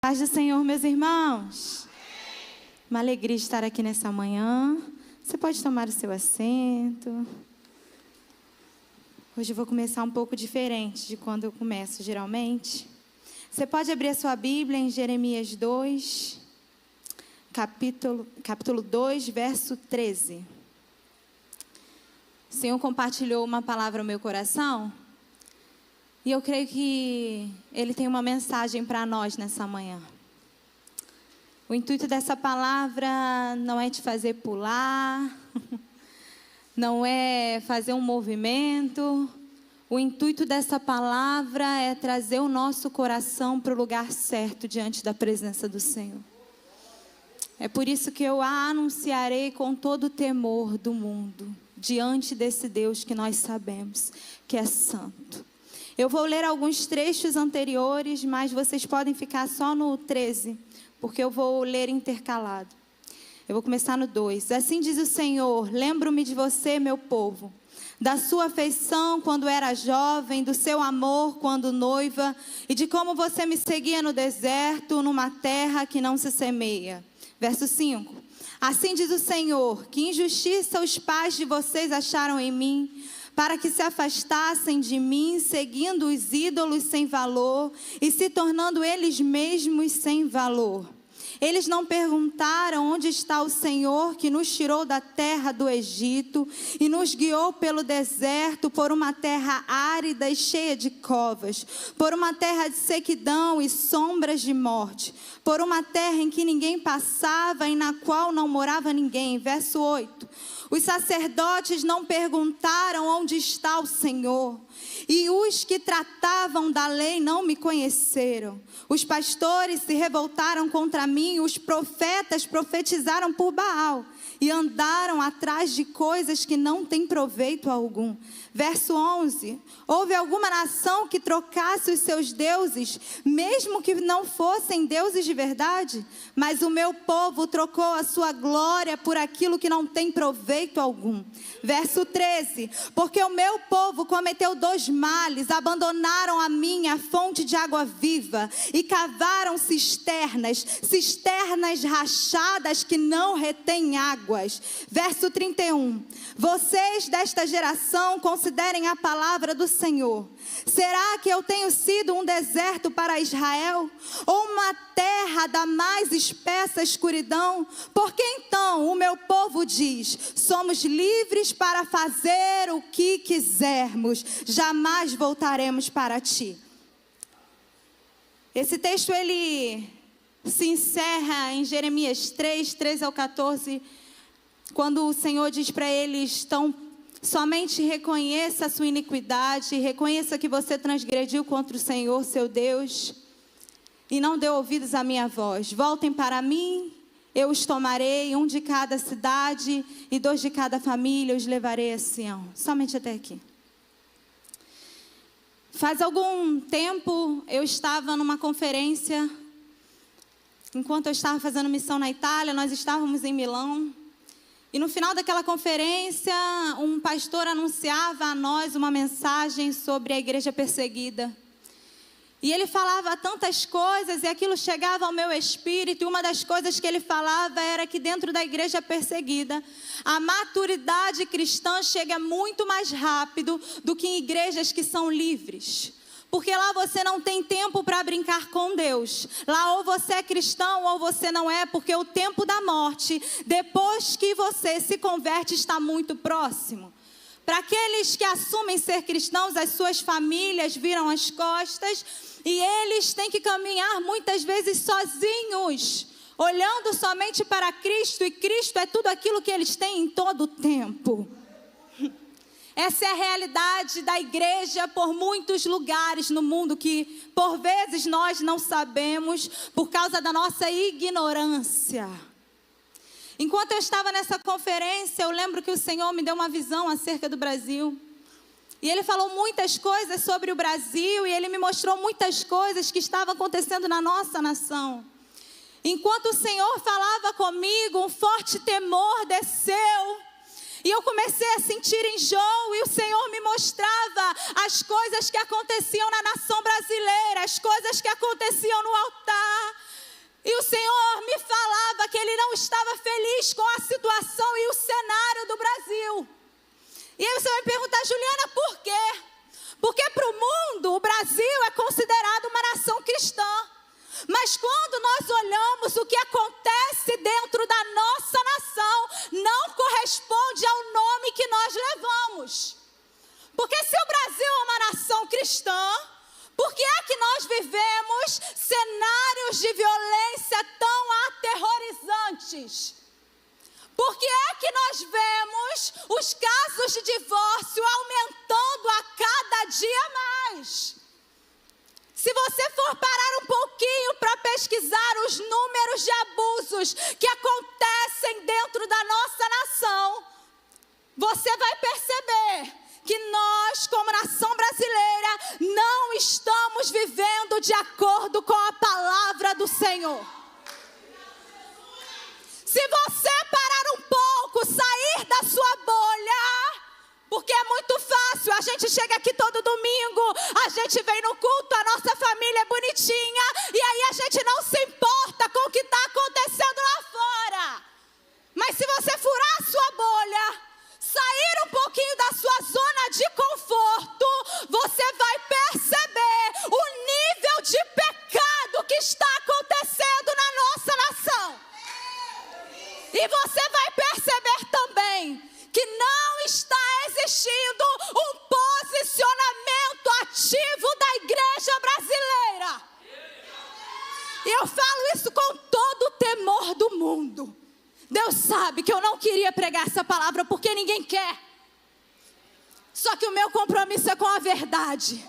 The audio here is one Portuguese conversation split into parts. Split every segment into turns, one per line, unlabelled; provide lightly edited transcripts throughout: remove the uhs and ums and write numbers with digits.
Paz do Senhor, meus irmãos. Uma alegria estar aqui nessa manhã. Você pode tomar o seu assento. Hoje eu vou começar um pouco diferente de quando eu começo geralmente. Você pode abrir a sua Bíblia em Jeremias 2, capítulo 2, verso 13. O Senhor compartilhou uma palavra no meu coração. E eu creio que Ele tem uma mensagem para nós nessa manhã. O intuito dessa palavra não é te fazer pular, não é fazer um movimento. O intuito dessa palavra é trazer o nosso coração para o lugar certo diante da presença do Senhor. É por isso que eu a anunciarei com todo o temor do mundo, diante desse Deus que nós sabemos que é santo. Eu vou ler alguns trechos anteriores, mas vocês podem ficar só no 13, porque eu vou ler intercalado. Eu vou começar no 2. Assim diz o Senhor: lembro-me de você, meu povo, da sua afeição quando era jovem, do seu amor quando noiva, e de como você me seguia no deserto, numa terra que não se semeia. Verso 5. Assim diz o Senhor: que injustiça os pais de vocês acharam em mim, para que se afastassem de mim, seguindo os ídolos sem valor e se tornando eles mesmos sem valor. Eles não perguntaram onde está o Senhor que nos tirou da terra do Egito e nos guiou pelo deserto, por uma terra árida e cheia de covas, por uma terra de sequidão e sombras de morte, por uma terra em que ninguém passava e na qual não morava ninguém. Verso 8. Os sacerdotes não perguntaram onde está o Senhor, e os que tratavam da lei não me conheceram. Os pastores se revoltaram contra mim, os profetas profetizaram por Baal e andaram atrás de coisas que não têm proveito algum. Verso 11. Houve alguma nação que trocasse os seus deuses, mesmo que não fossem deuses de verdade? Mas o meu povo trocou a sua glória por aquilo que não tem proveito algum. Verso 13. Porque o meu povo cometeu dois males: abandonaram a mim, a fonte de água viva, e cavaram cisternas rachadas que não retêm águas. Verso 31. Vocês desta geração considerem a palavra do Senhor. Será que eu tenho sido um deserto para Israel, ou uma terra da mais espessa escuridão? Porque então o meu povo diz: somos livres para fazer o que quisermos, jamais voltaremos para ti. Esse texto ele se encerra em Jeremias 3, 13 ao 14, quando o Senhor diz para eles: somente reconheça a sua iniquidade, reconheça que você transgrediu contra o Senhor, seu Deus, e não deu ouvidos à minha voz. Voltem para mim, eu os tomarei, um de cada cidade e 2 de cada família, eu os levarei a Sião. Somente até aqui. Faz algum tempo eu estava numa conferência, enquanto eu estava fazendo missão na Itália, nós estávamos em Milão. E no final daquela conferência, um pastor anunciava a nós uma mensagem sobre a igreja perseguida. E ele falava tantas coisas e aquilo chegava ao meu espírito. E uma das coisas que ele falava era que dentro da igreja perseguida, a maturidade cristã chega muito mais rápido do que em igrejas que são livres. Porque lá você não tem tempo para brincar com Deus. Lá ou você é cristão ou você não é, porque o tempo da morte, depois que você se converte, está muito próximo. Para aqueles que assumem ser cristãos, as suas famílias viram as costas e eles têm que caminhar muitas vezes sozinhos, olhando somente para Cristo, e Cristo é tudo aquilo que eles têm em todo o tempo. Essa é a realidade da igreja por muitos lugares no mundo, que por vezes nós não sabemos por causa da nossa ignorância. Enquanto eu estava nessa conferência, eu lembro que o Senhor me deu uma visão acerca do Brasil. E Ele falou muitas coisas sobre o Brasil, e Ele me mostrou muitas coisas que estavam acontecendo na nossa nação. Enquanto o Senhor falava comigo, um forte temor desceu. E eu comecei a sentir enjoo, e o Senhor me mostrava as coisas que aconteciam na nação brasileira, as coisas que aconteciam no altar. E o Senhor me falava que Ele não estava feliz com a situação e o cenário do Brasil. E aí você vai me perguntar, Juliana, por quê? Porque para o mundo, o Brasil é considerado uma nação cristã. Mas quando nós olhamos o que acontece dentro da nossa nação, não corresponde ao nome que nós levamos. Porque se o Brasil é uma nação cristã, por que é que nós vivemos cenários de violência tão aterrorizantes? Por que é que nós vemos os casos de divórcio aumentando a cada dia mais? Se você for parar um pouquinho para pesquisar os números de abusos que acontecem dentro da nossa nação, você vai perceber que nós, como nação brasileira, não estamos vivendo de acordo com a palavra do Senhor. Se você parar um pouco, sair da sua bolha, porque é muito fácil, a gente chega aqui todo domingo, a gente vem no culto, a nossa família é bonitinha, e aí a gente não se importa com o que está acontecendo lá fora. Mas se você furar a sua bolha, sair um pouquinho da sua zona de conforto, você vai perceber o nível de pecado que está acontecendo na nossa nação. E você vai perceber também que não está existindo um posicionamento ativo da igreja brasileira. E eu falo isso com todo o temor do mundo. Deus sabe que eu não queria pregar essa palavra porque ninguém quer. Só que o meu compromisso é com a verdade.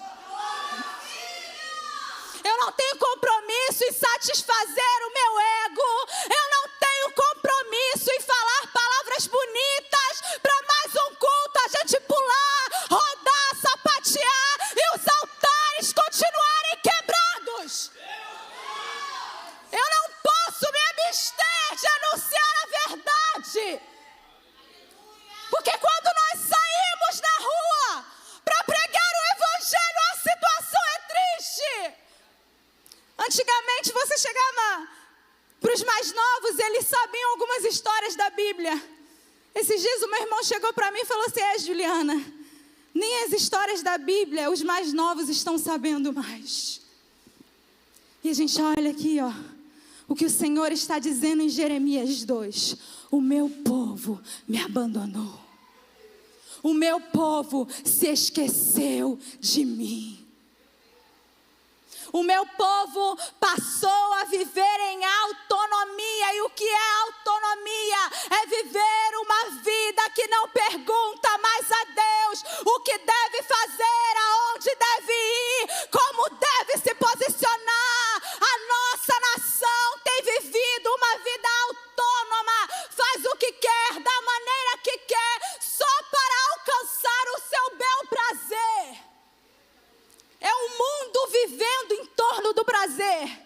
Eu não tenho compromisso em satisfazer o meu ego. Eu não tenho compromisso em falar palavras bonitas para mais um culto a gente pular, rodar, sapatear e os altares continuarem quebrados. Eu não posso me abster de anunciar a verdade. Porque quando nós saímos na rua para pregar o evangelho, a situação é triste. Antigamente você chegava para os mais novos, eles sabiam algumas histórias da Bíblia. Esses dias o meu irmão chegou para mim e falou assim, Juliana, nem as histórias da Bíblia os mais novos estão sabendo mais. E a gente olha aqui, ó, o que o Senhor está dizendo em Jeremias 2. O meu povo me abandonou. O meu povo se esqueceu de mim. O meu povo passou a viver em autonomia. E o que é autonomia? É viver uma vida que não pergunta mais a Deus o que deve fazer, aonde deve ir, como deve se posicionar. A nossa nação tem vivido uma vida autônoma, faz o que quer, da maneira que quer, só para alcançar o seu bel prazer. É um mundo vivendo em torno do prazer.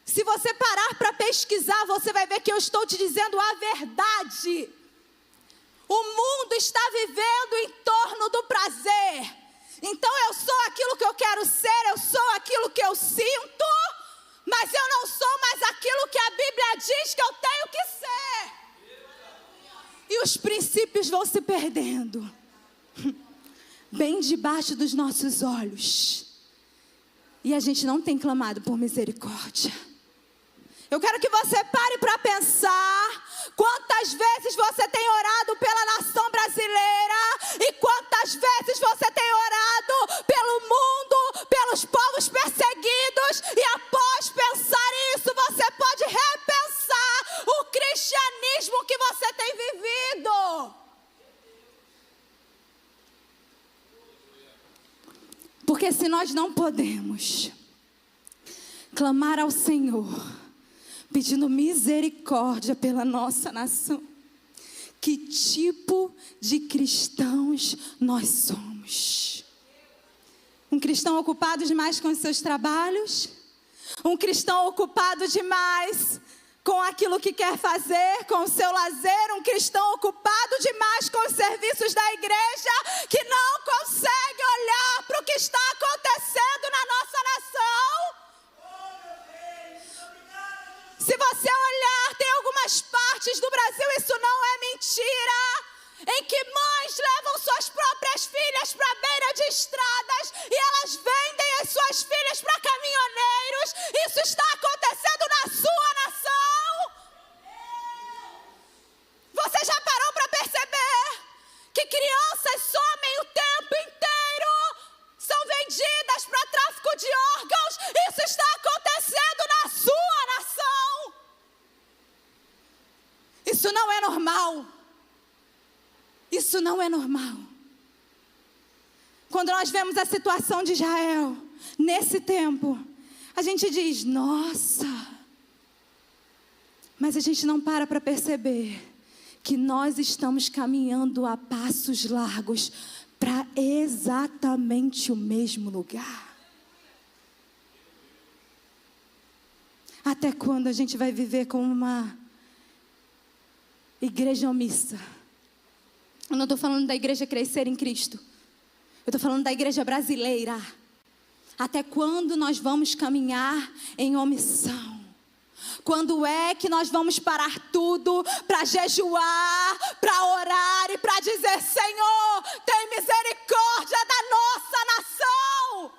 Se você parar para pesquisar, você vai ver que eu estou te dizendo a verdade. O mundo está vivendo em torno do prazer. Então eu sou aquilo que eu quero ser, eu sou aquilo que eu sinto, mas eu não sou mais aquilo que a Bíblia diz que eu tenho que ser. E os princípios vão se perdendo. Bem debaixo dos nossos olhos. E a gente não tem clamado por misericórdia. Eu quero que você pare para pensar quantas vezes você tem orado pela nação brasileira e quantas vezes você tem orado pelo mundo, pelos povos perseguidos, e após pensar isso, você pode repensar o cristianismo que você tem vivido. Porque se nós não podemos clamar ao Senhor, pedindo misericórdia pela nossa nação, que tipo de cristãos nós somos? Um cristão ocupado demais com os seus trabalhos? Um cristão ocupado demais com aquilo que quer fazer, com o seu lazer, um cristão ocupado demais com os serviços da igreja, que não consegue olhar para o que está acontecendo na nossa nação. Se você olhar, tem algumas partes do Brasil, isso não é mentira, em que mães levam suas próprias filhas para a beira de estradas e elas vendem as suas filhas para caminhoneiros. Isso está acontecendo na sua nação. Você já parou para perceber que crianças somem o tempo inteiro, são vendidas para tráfico de órgãos? Isso está acontecendo na sua nação. Isso não é normal. Isso não é normal. Quando nós vemos a situação de Israel, nesse tempo, a gente diz, nossa. Mas a gente não para perceber que nós estamos caminhando a passos largos para exatamente o mesmo lugar. Até quando a gente vai viver como uma igreja omissa? Eu não estou falando da igreja crescer em Cristo. Eu estou falando da igreja brasileira. Até quando nós vamos caminhar em omissão? Quando é que nós vamos parar tudo para jejuar, para orar e para dizer, Senhor, tem misericórdia da nossa nação?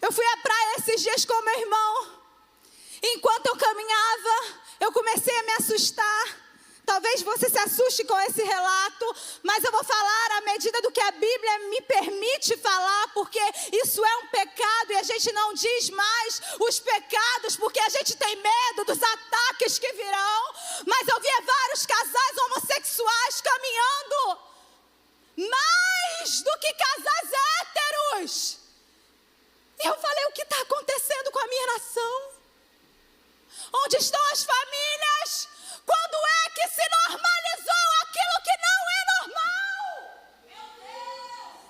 Eu fui à praia esses dias com meu irmão. Enquanto eu caminhava, eu comecei a me assustar. Talvez você se assuste com esse relato, mas eu vou falar à medida do que a Bíblia me permite falar, porque isso é um pecado e a gente não diz mais os pecados, porque a gente tem medo dos ataques que virão. Mas eu via vários casais homossexuais caminhando, mais do que casais héteros. E eu falei, o que está acontecendo com a minha nação? Onde estão as famílias? Quando é que se normalizou aquilo que não é normal? Meu Deus!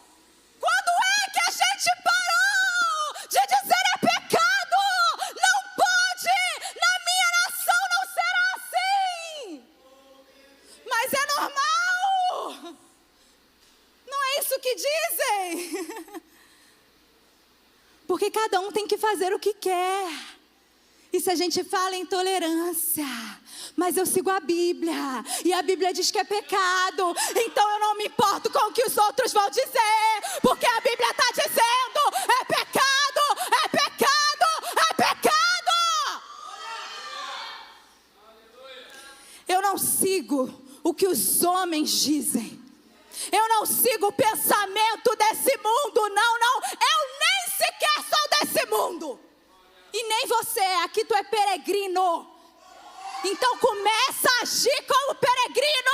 Quando é que a gente parou de dizer é pecado? Não pode! Na minha nação não será assim! Mas é normal! Não é isso que dizem? Porque cada um tem que fazer o que quer. E se a gente fala em tolerância, mas eu sigo a Bíblia, e a Bíblia diz que é pecado, então eu não me importo com o que os outros vão dizer, porque a Bíblia está dizendo, é pecado, é pecado, é pecado. Eu não sigo o que os homens dizem, eu não sigo o pensamento desse mundo, não, eu nem sequer sou desse mundo. E nem você, aqui tu é peregrino. Então começa a agir como peregrino,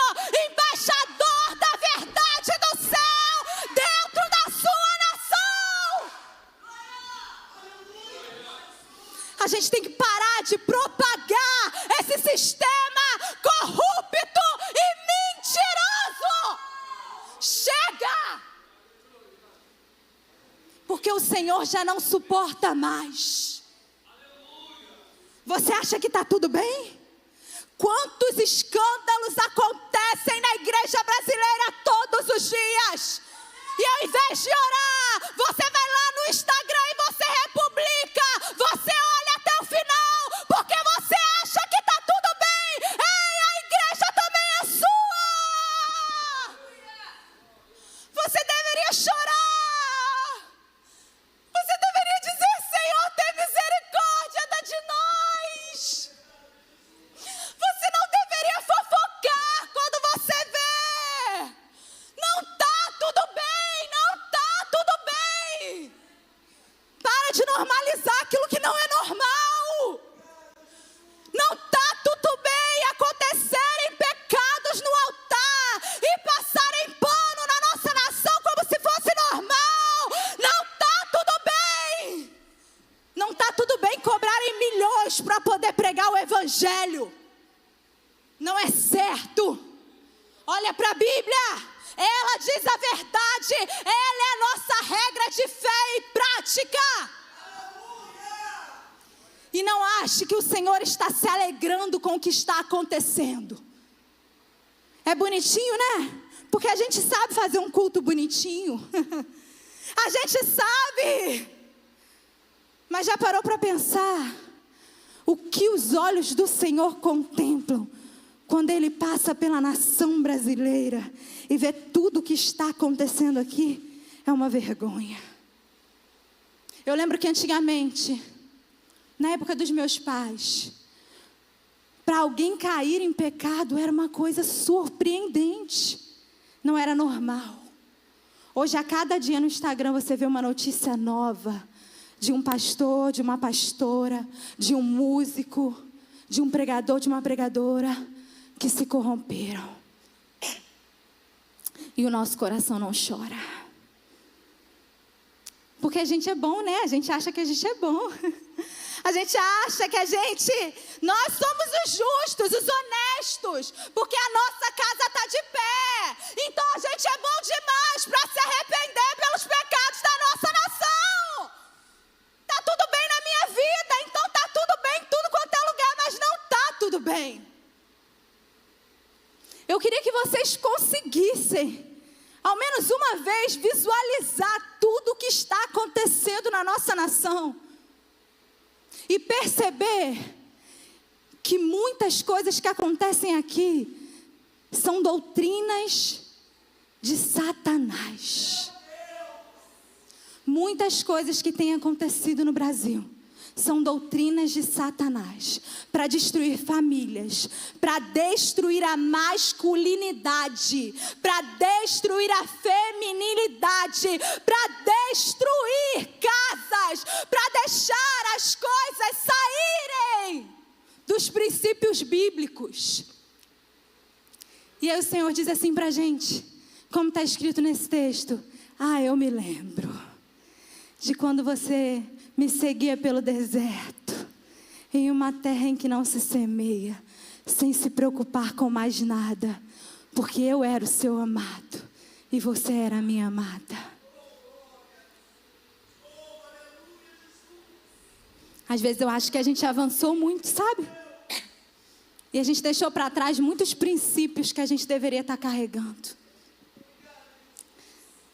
embaixador da verdade do céu, dentro da sua nação. A gente tem que parar de propagar esse sistema corrupto e mentiroso. Chega! Porque o Senhor já não suporta mais. Você acha que está tudo bem? Quantos escândalos acontecem na igreja brasileira todos os dias? E ao invés de orar, você vai lá no Instagram e você republica. Você olha até o final, porque você acha que está tudo bem. Ei, a igreja também é sua. Você deveria chorar. Você deveria dizer, Senhor, tem misericórdia de nós. Você não deveria fofocar quando você vê. Não está tudo bem, não está tudo bem. Para de normalizar aquilo que não é normal. Não está tudo bem acontecerem pecados no altar e passarem pano na nossa nação como se fosse normal. Não está tudo bem. Não está tudo bem cobrarem milhões para poder pregar o evangelho. Não é certo. Olha para a Bíblia. Ela diz a verdade. Ela é a nossa regra de fé e prática. E não ache que o Senhor está se alegrando com o que está acontecendo. É bonitinho, né? Porque a gente sabe fazer um culto bonitinho. A gente sabe. Mas já parou para pensar o que os olhos do Senhor contemplam quando Ele passa pela nação brasileira e vê tudo o que está acontecendo aqui? É uma vergonha. Eu lembro que antigamente, na época dos meus pais, para alguém cair em pecado era uma coisa surpreendente. Não era normal. Hoje, a cada dia no Instagram, você vê uma notícia nova de um pastor, de uma pastora, de um músico, de um pregador, de uma pregadora que se corromperam. E o nosso coração não chora. Porque a gente é bom, né? A gente acha que a gente é bom. A gente acha que nós somos os justos, os honestos, porque a nossa casa está de pé. Então a gente é bom demais para se arrepender pelos pecados da nossa nação. Tá tudo bem na minha vida, então tá tudo bem em tudo quanto é lugar, mas não tá tudo bem. Eu queria que vocês conseguissem, ao menos uma vez, visualizar tudo o que está acontecendo na nossa nação. E perceber que muitas coisas que acontecem aqui são doutrinas de Satanás. Muitas coisas que têm acontecido no Brasil são doutrinas de Satanás para destruir famílias, para destruir a masculinidade, para destruir a feminilidade, para destruir casas, para deixar as coisas saírem dos princípios bíblicos. E aí o Senhor diz assim para a gente, como está escrito nesse texto: eu me lembro de quando você me seguia pelo deserto, em uma terra em que não se semeia, sem se preocupar com mais nada, porque eu era o seu amado e você era a minha amada. Às vezes eu acho que a gente avançou muito, sabe? E a gente deixou para trás muitos princípios que a gente deveria estar carregando.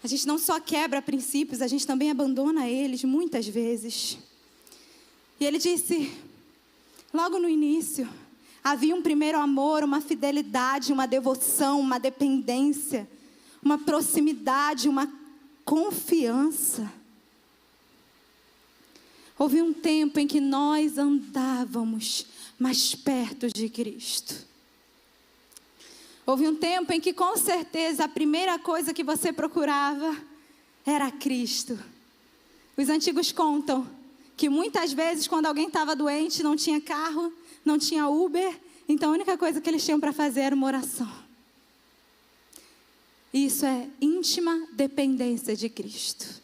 A gente não só quebra princípios, a gente também abandona eles muitas vezes. E ele disse, logo no início, havia um primeiro amor, uma fidelidade, uma devoção, uma dependência, uma proximidade, uma confiança. Houve um tempo em que nós andávamos mais perto de Cristo. Houve um tempo em que, com certeza, a primeira coisa que você procurava era Cristo. Os antigos contam que muitas vezes, quando alguém estava doente, não tinha carro, não tinha Uber, então a única coisa que eles tinham para fazer era uma oração. Isso é íntima dependência de Cristo.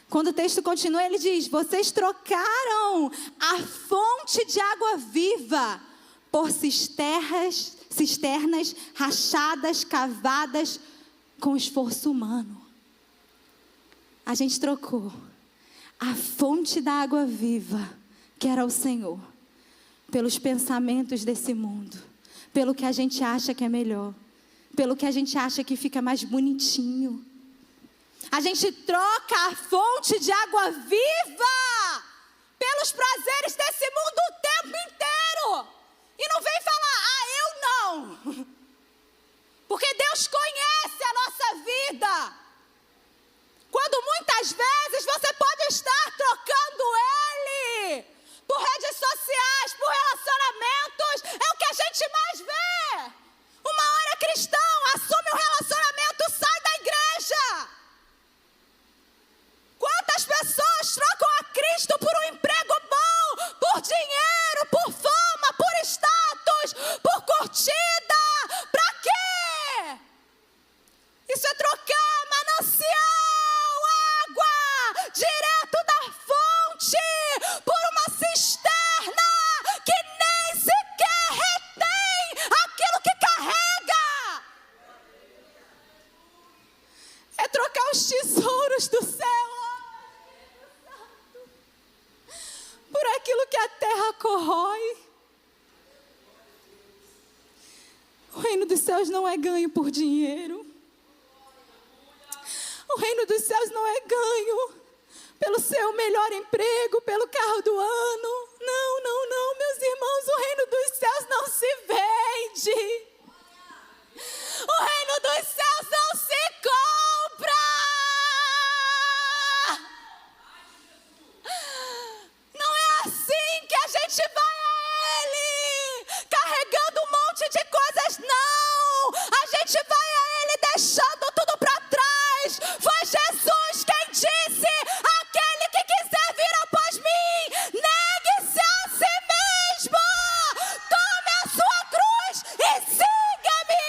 Quando o texto continua, ele diz: vocês trocaram a fonte de água viva por cisternas rachadas, cavadas com esforço humano. A gente trocou a fonte da água viva, que era o Senhor, pelos pensamentos desse mundo, pelo que a gente acha que é melhor, pelo que a gente acha que fica mais bonitinho. A gente troca a fonte de água viva pelos prazeres desse mundo o tempo inteiro. E não vem falar, eu não. Porque Deus conhece a nossa vida. Quando muitas vezes você pode estar trocando Ele por redes sociais, por relacionamentos. É o que a gente mais vê. Uma hora cristão assume um relacionamento, sai da igreja. Quantas pessoas trocam a Cristo por um emprego bom, por dinheiro, por fama, por status, por curtida? Pra quê? Isso é trocar manancial, água, direto da fonte, por uma cisterna que nem sequer retém aquilo que carrega. É trocar os tesouros do céu por aquilo que a terra corrói. O reino dos céus não é ganho por dinheiro. O reino dos céus não é ganho pelo seu melhor emprego, pelo carro do ano. Não, não, não, meus irmãos, o reino dos céus não se vende. O reino dos céus não se compra. Não é assim que a gente vai a Ele, carregando um monte de coisas, não. A gente vai a Ele deixando tudo para trás. Foi Jesus quem disse: aquele que quiser vir após mim, negue-se a si mesmo, tome a sua cruz e siga-me.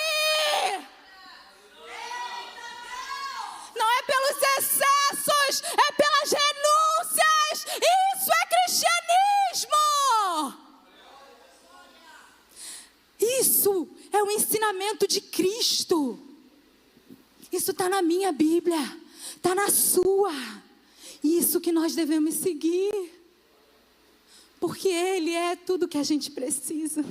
Não é pelos excessos, é pelas renúncias. Isso é cristianismo. Isso é o ensinamento de Cristo. Isso está na minha Bíblia, está na sua. Isso que nós devemos seguir, porque Ele é tudo que a gente precisa.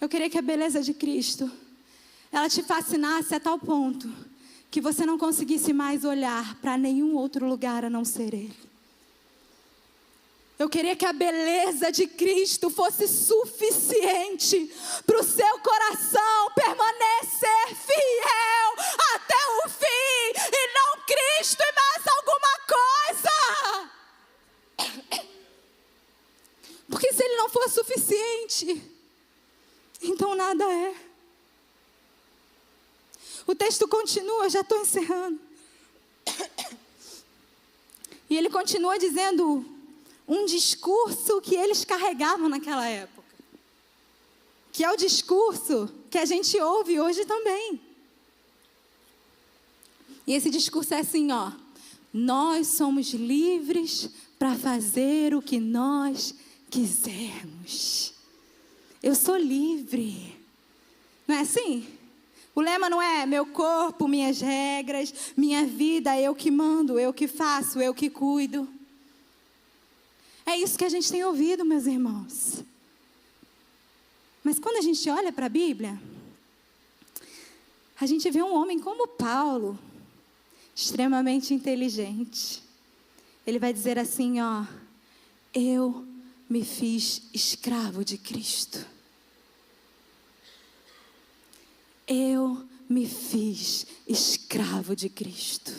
Eu queria que a beleza de Cristo, ela te fascinasse a tal ponto que você não conseguisse mais olhar para nenhum outro lugar a não ser Ele. Eu queria que a beleza de Cristo fosse suficiente para o seu coração permanecer fiel até o fim, e não Cristo e mais alguma coisa. Porque se Ele não for suficiente, então nada é. O texto continua, eu já estou encerrando. E ele continua dizendo um discurso que eles carregavam naquela época, que é o discurso que a gente ouve hoje também. E esse discurso é assim, ó: nós somos livres para fazer o que nós quisermos. Eu sou livre. Não é assim? O lema não é meu corpo, minhas regras, minha vida, eu que mando, eu que faço, eu que cuido. É isso que a gente tem ouvido, meus irmãos. Mas quando a gente olha para a Bíblia, a gente vê um homem como Paulo, extremamente inteligente. Ele vai dizer assim, ó: eu me fiz escravo de Cristo. Eu me fiz escravo de Cristo.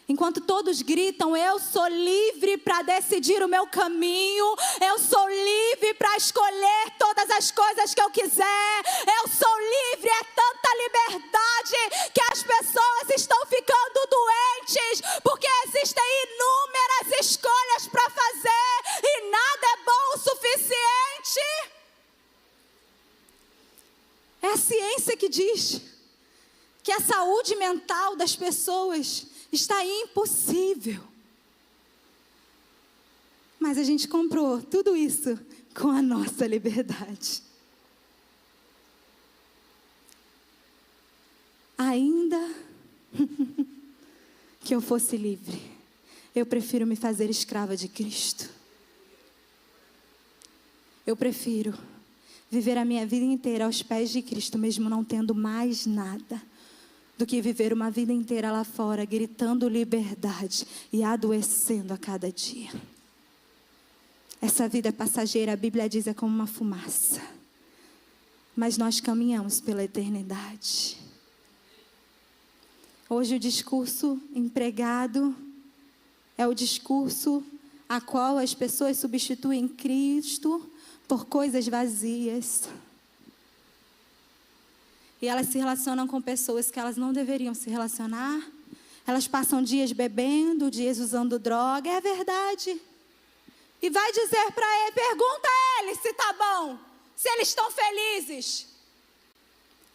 Enquanto todos gritam, eu sou livre para decidir o meu caminho, eu sou livre para escolher todas as coisas que eu quiser, eu sou livre, é tanta liberdade que as pessoas estão ficando doentes, porque existem inúmeras escolhas para fazer e nada é bom o suficiente. É a ciência que diz que a saúde mental das pessoas está impossível. Mas a gente comprou tudo isso com a nossa liberdade. Ainda que eu fosse livre, eu prefiro me fazer escrava de Cristo. Eu prefiro viver a minha vida inteira aos pés de Cristo, mesmo não tendo mais nada, do que viver uma vida inteira lá fora, gritando liberdade e adoecendo a cada dia. Essa vida é passageira, a Bíblia diz, é como uma fumaça. Mas nós caminhamos pela eternidade. Hoje o discurso empregado é o discurso a qual as pessoas substituem Cristo por coisas vazias. E elas se relacionam com pessoas que elas não deveriam se relacionar. Elas passam dias bebendo, dias usando droga. É verdade. E vai dizer para ele, pergunta a eles se está bom, se eles estão felizes.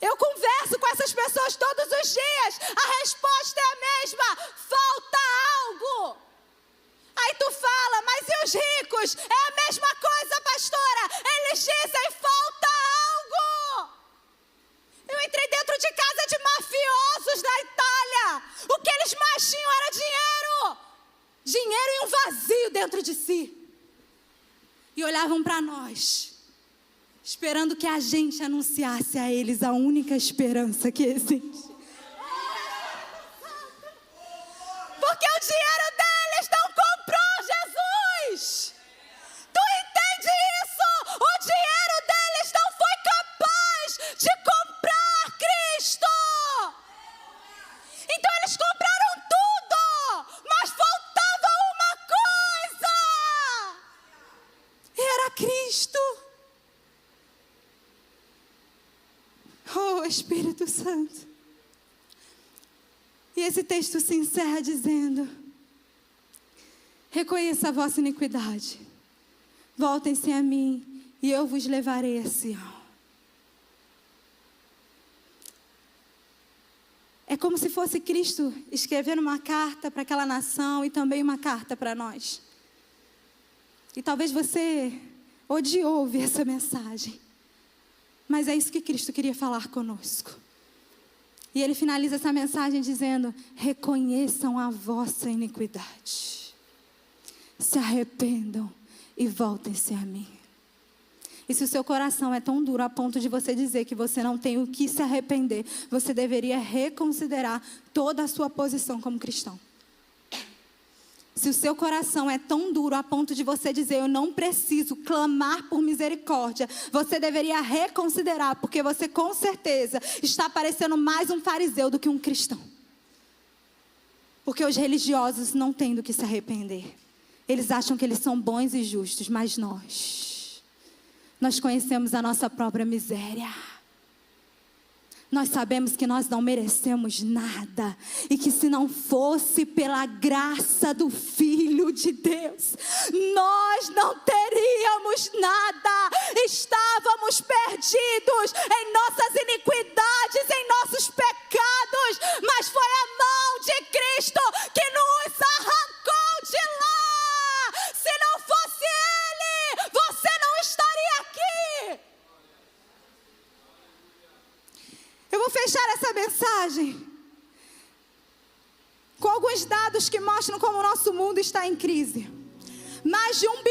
Eu converso com essas pessoas todos os dias. A resposta é a mesma: falta algo. Aí tu fala, mas e os ricos? É a mesma coisa, pastora. Eles dizem, falta algo. Eu entrei dentro de casa de mafiosos na Itália. O que eles mais tinham era dinheiro. dinheiro e um vazio dentro de si. E olhavam para nós, esperando que a gente anunciasse a eles a única esperança que existe. Porque o dinheiro deles não comprou Jesus. Tu entende isso? O dinheiro deles não foi capaz de comprar Cristo. Então eles compraram tudo, mas faltava uma coisa. E era Cristo. Oh, Espírito Santo. E esse texto se encerra dizendo: reconheça a vossa iniquidade, voltem-se a mim e eu vos levarei a Sião. É como se fosse Cristo escrevendo uma carta para aquela nação e também uma carta para nós. E talvez você odiou ouvir essa mensagem, mas é isso que Cristo queria falar conosco. E ele finaliza essa mensagem dizendo: reconheçam a vossa iniquidade, se arrependam e voltem-se a mim. E se o seu coração é tão duro a ponto de você dizer que você não tem o que se arrepender, você deveria reconsiderar toda a sua posição como cristão. Se o seu coração é tão duro a ponto de você dizer: eu não preciso clamar por misericórdia, você deveria reconsiderar, porque você com certeza está parecendo mais um fariseu do que um cristão. Porque os religiosos não têm do que se arrepender. Eles acham que eles são bons e justos, mas nós conhecemos a nossa própria miséria. Nós sabemos que nós não merecemos nada e que se não fosse pela graça do Filho de Deus, nós não teríamos nada. Estávamos perdidos em nossas iniquidades, em nossos pecados, mas foi a mão de Cristo que nos arrancou de lá. Se não fosse Ele, você não estaria aqui. Eu vou fechar essa mensagem com alguns dados que mostram como o nosso mundo está em crise. Mais de 1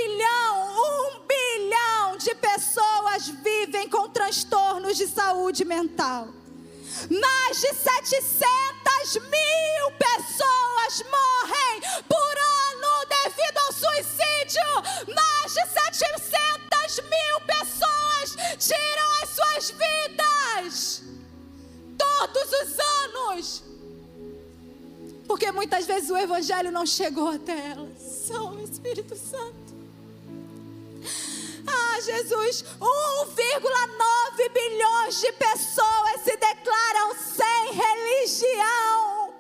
bilhão de pessoas vivem com transtornos de saúde mental. Mais de 700 mil pessoas morrem por ano devido ao suicídio. Mais de 700 mil pessoas tiram as suas vidas todos os anos, porque muitas vezes o Evangelho não chegou até elas. Oh, Espírito Santo. Ah, Jesus, 1,9 bilhões de pessoas se declaram sem religião.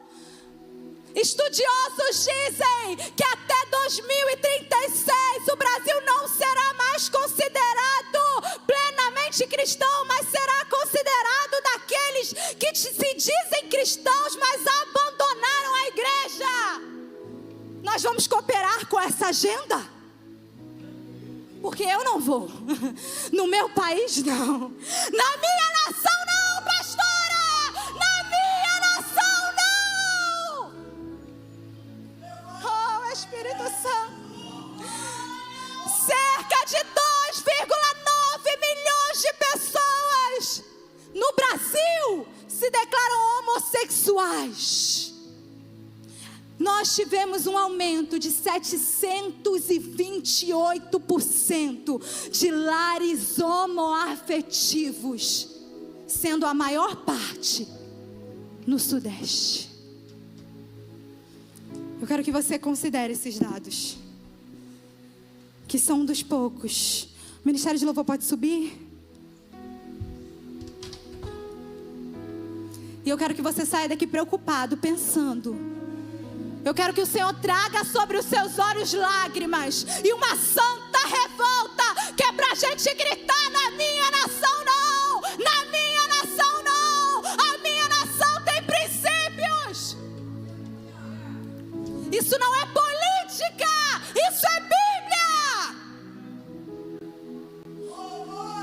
Estudiosos dizem que até 2036 o Brasil não será mais considerado plenamente cristão, mas será considerado daqueles que se dizem cristãos, mas abandonaram a igreja. Nós vamos cooperar com essa agenda? Porque eu não vou. No meu país, não. Na minha nação, não, pastora! Na minha nação, não! Oh, Espírito Santo. Cerca de 2,9 milhões de pessoas no Brasil se declaram homossexuais. Nós tivemos um aumento de 728% de lares homoafetivos, sendo a maior parte no Sudeste. Eu quero que você considere esses dados, que são dos poucos. O Ministério de Louvor pode subir? E eu quero que você saia daqui preocupado, pensando. Eu quero que o Senhor traga sobre os seus olhos lágrimas e uma santa revolta, que é pra gente gritar: na minha nação não, na minha nação não, a minha nação tem princípios. Isso não é política, isso é Bíblia.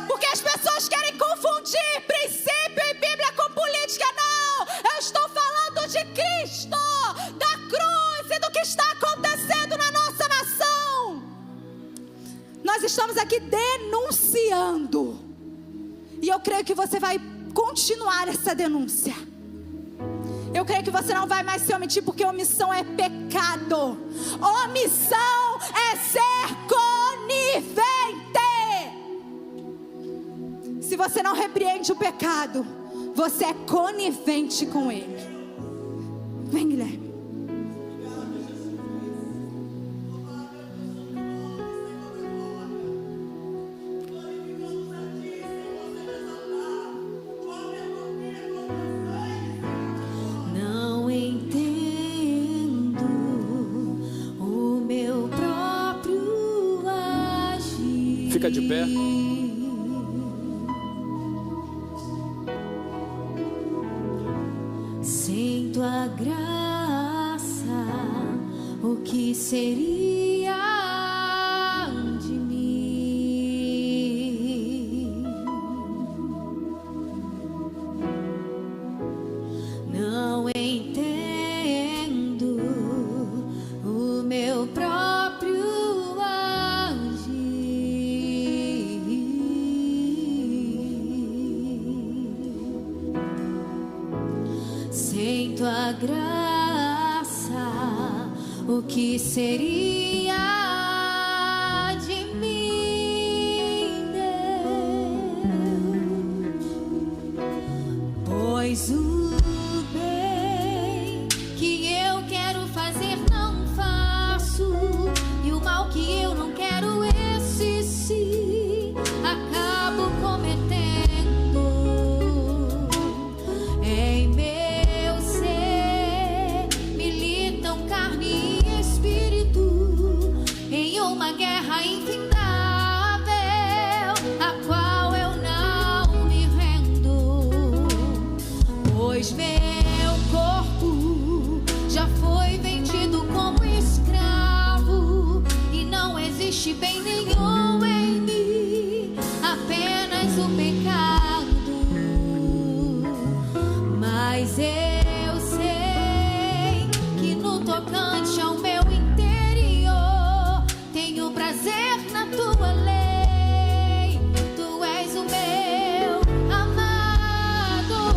Porque as pessoas querem confundir princípio e Bíblia com política. Não, eu estou falando de Cristo, da cruz e do que está acontecendo nós estamos aqui denunciando. E eu creio que você vai continuar essa denúncia. Eu creio que você não vai mais se omitir, porque omissão é pecado. Omissão é ser conivente. Se você não repreende o pecado, você é conivente com ele. Vem, Guilherme.
Fica de pé.
Sem tua graça, o que seria de mim? Não entendo o meu próprio tua graça, o que seria de mim, Deus? Pois o bem que eu quero fazer não faço, e o mal que eu não quero, esse sim acabo cometendo. Em meu ser militam carne e espírito, em uma guerra infindável, a qual eu não me rendo. Pois meu corpo já foi vendido como escravo, e não existe bem nenhum em mim, apenas o pecado. Mas eu sei que no tocante ao meu interior tenho prazer na tua lei. Tu és o meu amado.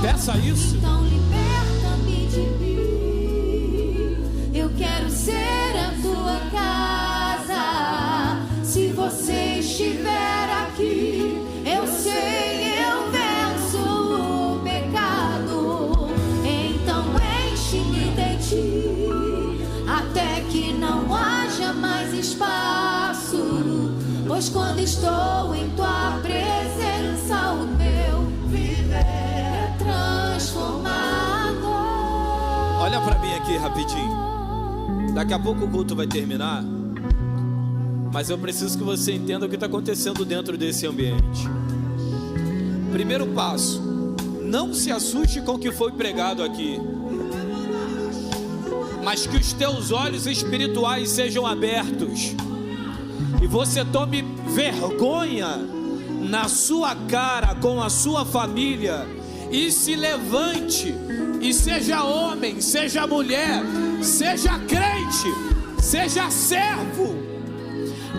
Peça isso.
Então liberta-me de mim. Eu quero ser a tua casa. Se você estiver aqui, eu sei, eu venço o pecado. Então enche-me de ti, até que não haja mais espaço. Pois quando estou em tua presença, o meu viver é transformado.
Olha pra mim aqui rapidinho. Daqui a pouco o culto vai terminar, mas eu preciso que você entenda o que está acontecendo dentro desse ambiente. Primeiro passo: não se assuste com o que foi pregado aqui, mas que os teus olhos espirituais sejam abertos e você tome vergonha na sua cara com a sua família e se levante e seja homem, seja mulher, seja crente, seja servo,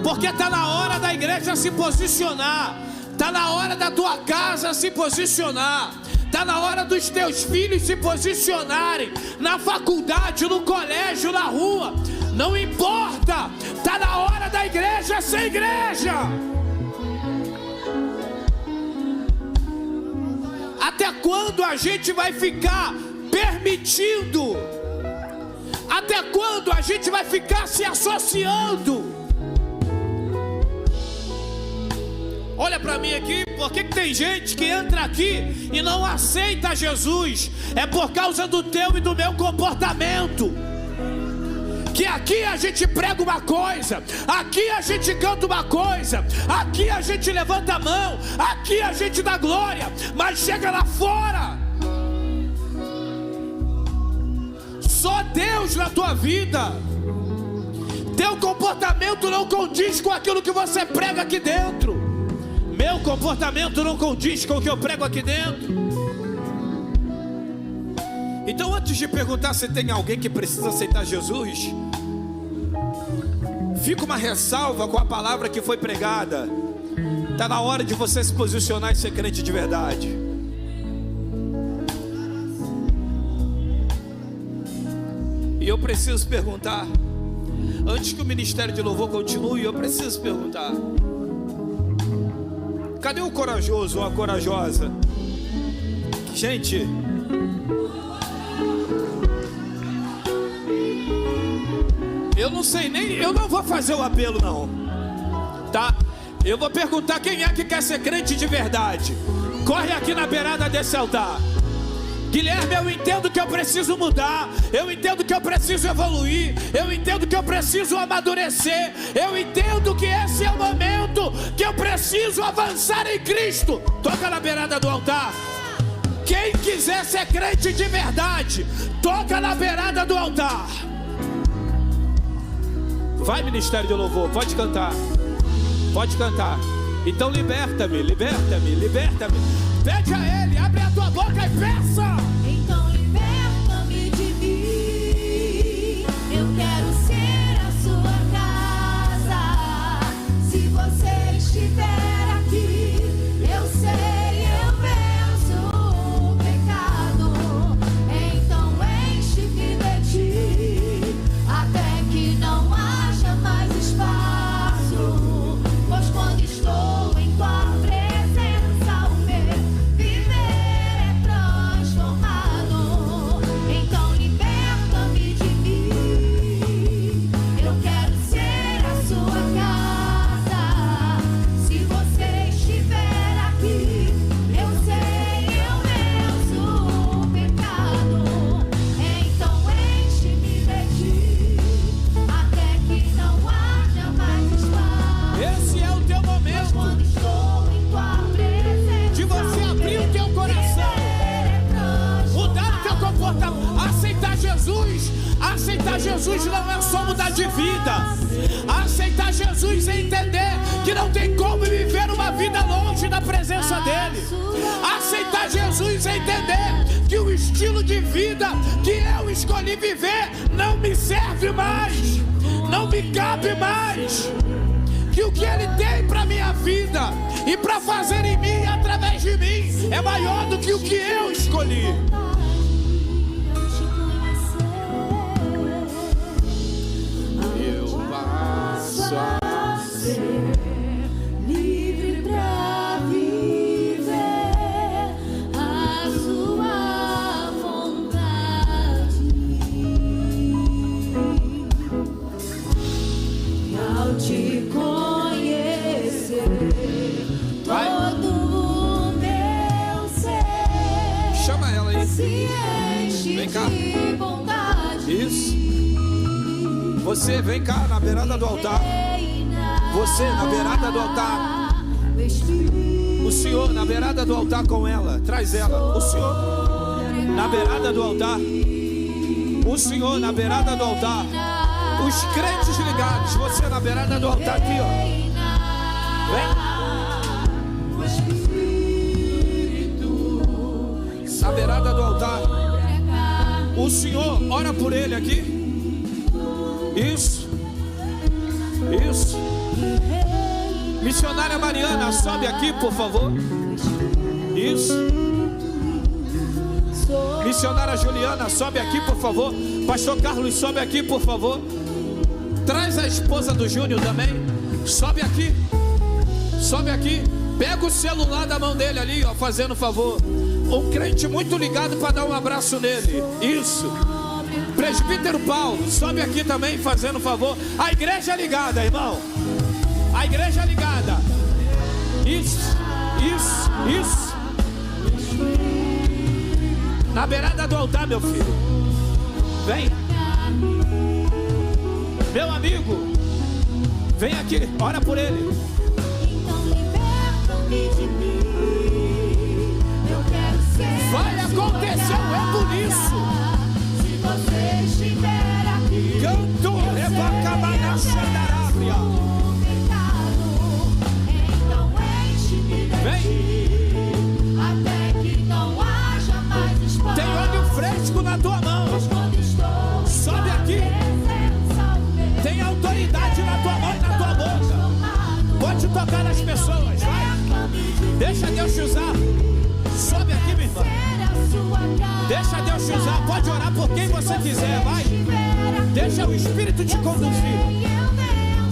porque está na hora da igreja se posicionar, está na hora da tua casa se posicionar, está na hora dos teus filhos se posicionarem, na faculdade, no colégio, na rua, não importa, está na hora da igreja ser igreja. Até quando a gente vai ficar permitindo? Até quando a gente vai ficar se associando? Olha para mim aqui, por que tem gente que entra aqui e não aceita Jesus? É por causa do teu e do meu comportamento. Que aqui a gente prega uma coisa, aqui a gente canta uma coisa, aqui a gente levanta a mão, aqui a gente dá glória, mas chega lá fora, só Deus na tua vida. Teu comportamento não condiz com aquilo que você prega aqui dentro. Meu comportamento não condiz com o que eu prego aqui dentro. Então, antes de perguntar se tem alguém que precisa aceitar Jesus, fica uma ressalva com a palavra que foi pregada. Está na hora de você se posicionar e ser crente de verdade. E eu preciso perguntar, antes que o ministério de louvor continue, eu preciso perguntar: cadê o corajoso ou a corajosa? Gente, eu não sei nem, eu não vou fazer o apelo não, tá? Eu vou perguntar quem é que quer ser crente de verdade. Corre aqui na beirada desse altar. Guilherme, eu entendo que eu preciso mudar, eu entendo que eu preciso evoluir, eu entendo que eu preciso amadurecer, eu entendo que esse é o momento que eu preciso avançar em Cristo. Toca na beirada do altar. Quem quiser ser crente de verdade, toca na beirada do altar. Vai, ministério de louvor, pode cantar. Pode cantar. Então liberta-me, liberta-me, liberta-me. Pede a Ele, abre a tua boca e peça.
Então liberta-me de mim. Eu quero ser a sua casa. Se você estiver aqui, eu sei, eu venço o pecado. Então enche-me de ti, até que não haja mais espaço. Pois quando estou em tua presença, o meu viver é transformado. Então liberta-me de mim. Eu quero ser a sua casa. Se você estiver aqui, eu sei, eu venço o pecado. Então enche-me de ti, até que não haja mais espaço.
Esse é o teu momento
Quando estou em tua presença,
de você abrir o teu coração, mudar o teu comportamento, aceitar Jesus. Aceitar Jesus não é só mudar de vida. Aceitar Jesus é entender que não tem como viver uma vida longe da presença dele. Aceitar Jesus é entender que o estilo de vida que eu escolhi viver não me serve mais, não me cabe mais. Que o que Ele tem para minha vida e para fazer em mim e através de mim é maior do que o que eu escolhi. Eu passo a
ser livre pra viver a sua vontade. E ao te conhecer,
Vai.
todo o meu ser
Chama ela aí.
se enche
Vem cá.
de bondade.
Isso. Você vem cá na beirada do altar. Você na beirada do altar. O Senhor na beirada do altar com ela. Traz ela. O Senhor na beirada do altar. O Senhor na beirada do altar. Os crentes ligados. Você na beirada do altar aqui, ó. Vem. Na beirada do altar. O Senhor ora por ele aqui. Isso. Isso. Missionária Mariana, sobe aqui, por favor. Isso. Missionária Juliana, sobe aqui, por favor. Pastor Carlos, sobe aqui, por favor. Traz a esposa do Júnior também. Sobe aqui. Sobe aqui. Pega o celular da mão dele ali, ó, fazendo favor. Um crente muito ligado para dar um abraço nele. Isso. Presbítero Paulo, sobe aqui também, fazendo favor. A igreja é ligada, irmão. A igreja é ligada. Isso, isso, isso. Na beirada do altar, meu filho. Vem. Meu amigo, vem aqui, ora por ele.
Então liberta-me de mim. Eu quero ser.
Vai acontecer um reto nisso.
Se você estiver aqui,
Canto Rebacabana Xandarábia.
então enche-me de
Vem.
ti, até que não haja mais espaço.
Tem óleo fresco na tua mão.
Quando estou
Sobe aqui.
presença, o meu
Tem autoridade na tua mão. tocar nas pessoas, vai. Deixa Deus te usar. Sobe aqui, minha irmã. Deixa Deus te usar. Pode orar por quem você quiser, vai. Deixa o Espírito te conduzir.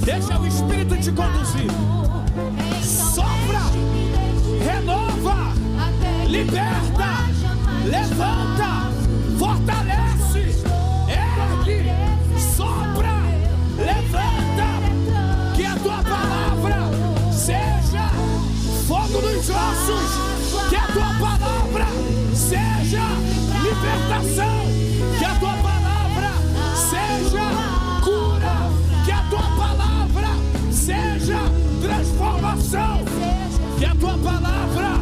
Deixa o Espírito te conduzir. Sopra, renova, liberta, levanta, fortalece, ergue, sopra, levanta. Que a tua palavra seja fogo nos ossos. Que a tua palavra seja libertação. Que a tua palavra seja cura. Que a tua palavra seja transformação. Que a tua palavra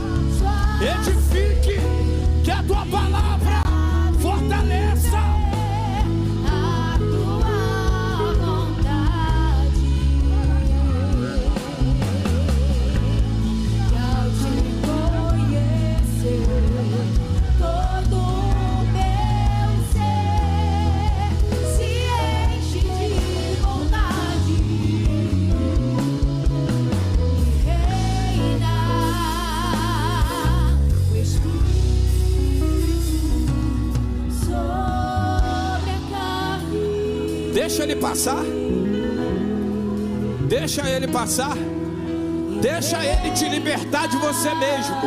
edifique. Que a tua palavra fortaleça.
A tua vontade. E ao te conhecer, todo o meu ser se enche de vontade. E reina o Espírito sobre a carne.
Deixa ele passar. Deixa ele passar. Deixa ele te libertar de você mesmo.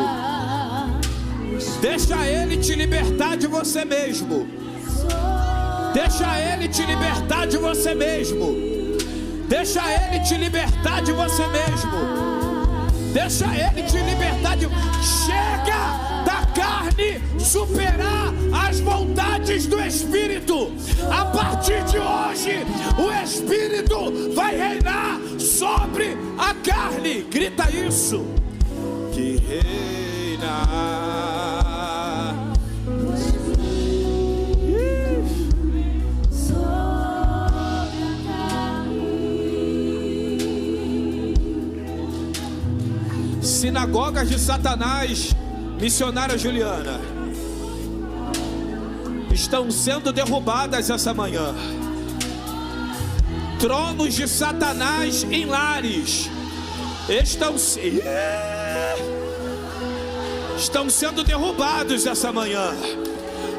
Deixa ele te libertar de você mesmo. Deixa ele te libertar de você mesmo. Deixa ele te libertar de você mesmo. Deixa ele te libertar de... Chega da carne superar as vontades do Espírito. A partir de hoje, o Espírito vai reinar sobre a carne. Grita isso. Que reina. Sinagogas de Satanás, missionária Juliana, estão sendo derrubadas essa manhã. Tronos de Satanás em lares estão sendo derrubados essa manhã.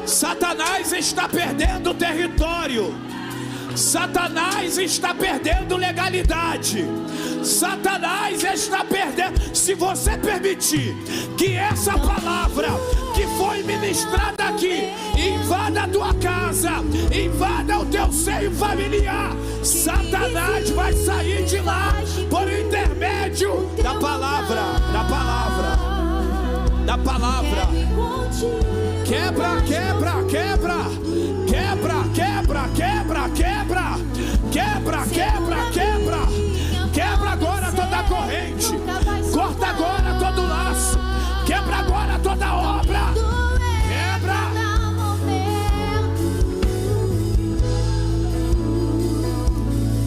Satanás está perdendo território. Satanás está perdendo legalidade. Satanás está perdendo. Se você permitir que essa palavra que foi ministrada aqui invada a tua casa, invada o teu seio familiar, Satanás vai sair de lá por intermédio da palavra, da palavra, da palavra. Quebra, quebra, quebra, quebra, quebra, quebra, quebra, quebra, quebra, quebra. Quebra agora toda a corrente. Corta agora todo o laço. Quebra agora toda a obra. Quebra.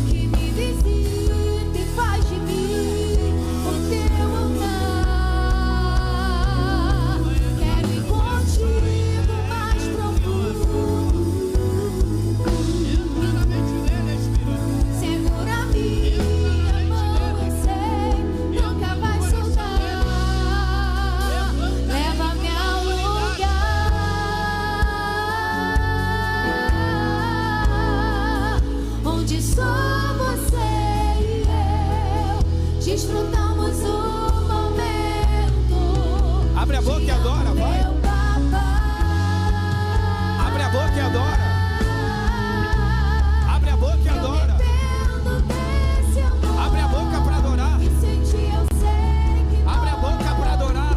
Que me visita e faz de mim o teu altar. Quero ir contigo mais profundo. Segura minha mão, eu sei, nunca vai soltar. Leva-me ao lugar onde só você e eu desfrutamos o momento.
Abre a boca e adora, vai.
Meu papai.
Abre a boca e adora. Abre a boca e adora.
Dependo desse amor.
Abre a boca para adorar.
E sentir, eu sei que
Abre a boca para adorar.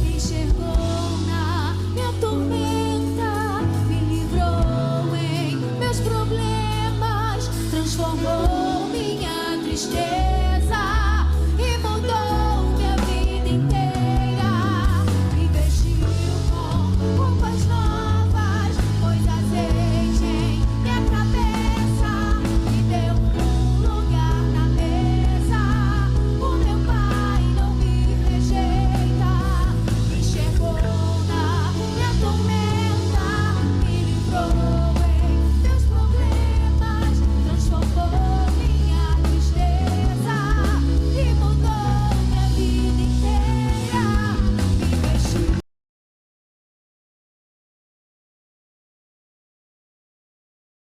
me enxergou na minha tormenta, me livrou em meus problemas, transformou minha tristeza